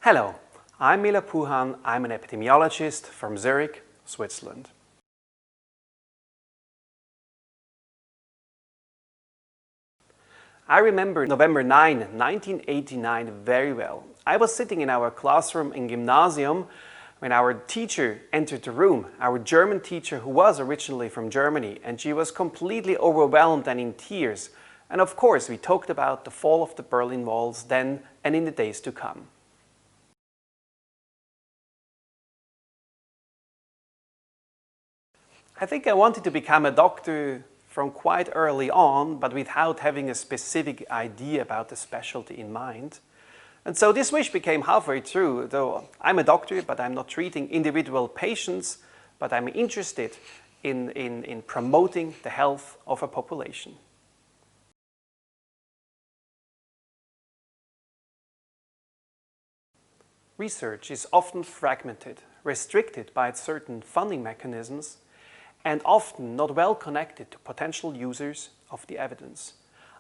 Hello, I'm Milo Puhan. I'm an epidemiologist from Zurich, Switzerland. I remember November 9, 1989 very well. I was sitting in our classroom in Gymnasium when our teacher entered the room, our German teacher who was originally from Germany, and she was completely overwhelmed and in tears. And of course, we talked about the fall of the Berlin Walls then and in the days to come. I think I wanted to become a doctor from quite early on, but without having a specific idea about the specialty in mind. And so this wish became halfway true, though I'm a doctor, but I'm not treating individual patients, but I'm interested in promoting the health of a population. Research is often fragmented, restricted by certain funding mechanisms, and often not well connected to potential users of the evidence.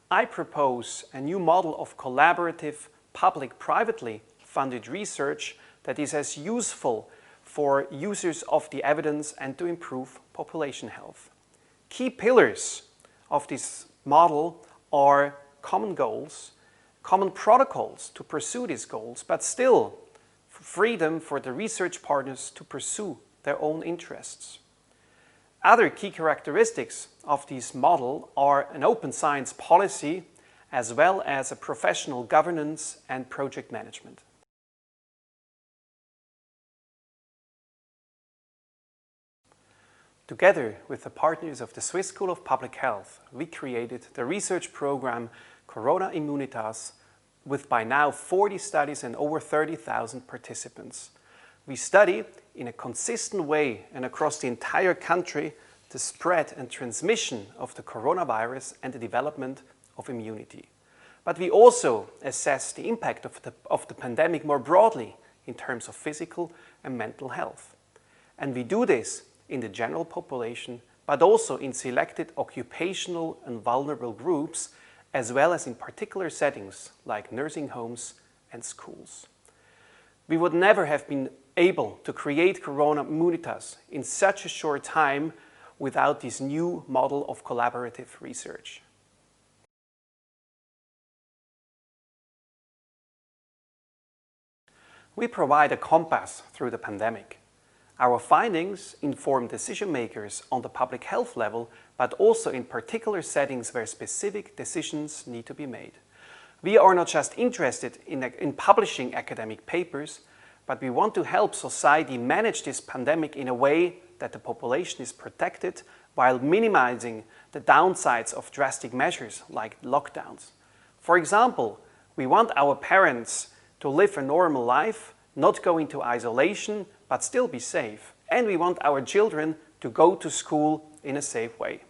I propose a new model of collaborative, public-privately funded research that is as useful for users of the evidence and to improve population health. Key pillars of this model are common goals, common protocols to pursue these goals, but still freedom for the research partners to pursue their own interests. Other key characteristics of this model are an open science policy as well as a professional governance and project management. Together with the partners of the Swiss School of Public Health, we created the research program Corona Immunitas with by now 40 studies and over 30,000 participants. We study in a consistent way and across the entire country the spread and transmission of the coronavirus and the development of immunity. But we also assess the impact of the pandemic more broadly in terms of physical and mental health. And we do this in the general population, but also in selected occupational and vulnerable groups, as well as in particular settings like nursing homes and schools. We would never have been able to create Corona Immunitas in such a short time without this new model of collaborative research. We provide a compass through the pandemic. Our findings inform decision makers on the public health level, but also in particular settings where specific decisions need to be made. We are not just interested in publishing academic papers, but we want to help society manage this pandemic in a way that the population is protected while minimizing the downsides of drastic measures like lockdowns. For example, we want our parents to live a normal life, not go into isolation, but still be safe. And we want our children to go to school in a safe way.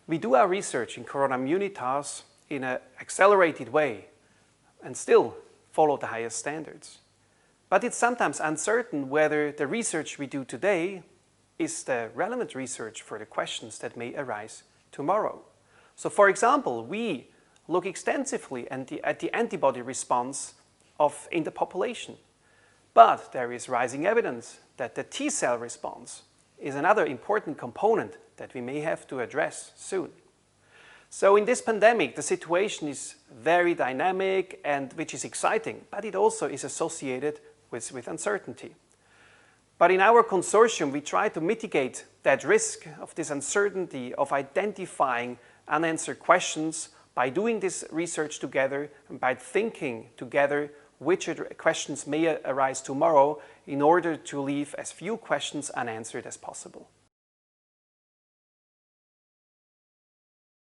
We do our research in Corona Immunitas in an accelerated way and still follow the highest standards. But it's sometimes uncertain whether the research we do today is the relevant research for the questions that may arise tomorrow. So for example, we look extensively at the antibody response in the population. But there is rising evidence that the T-cell response is another important component that we may have to address soon. So in this pandemic, the situation is very dynamic and which is exciting, but it also is associated with uncertainty. But in our consortium, we try to mitigate that risk of this uncertainty of identifying unanswered questions by doing this research together and by thinking together which questions may arise tomorrow in order to leave as few questions unanswered as possible.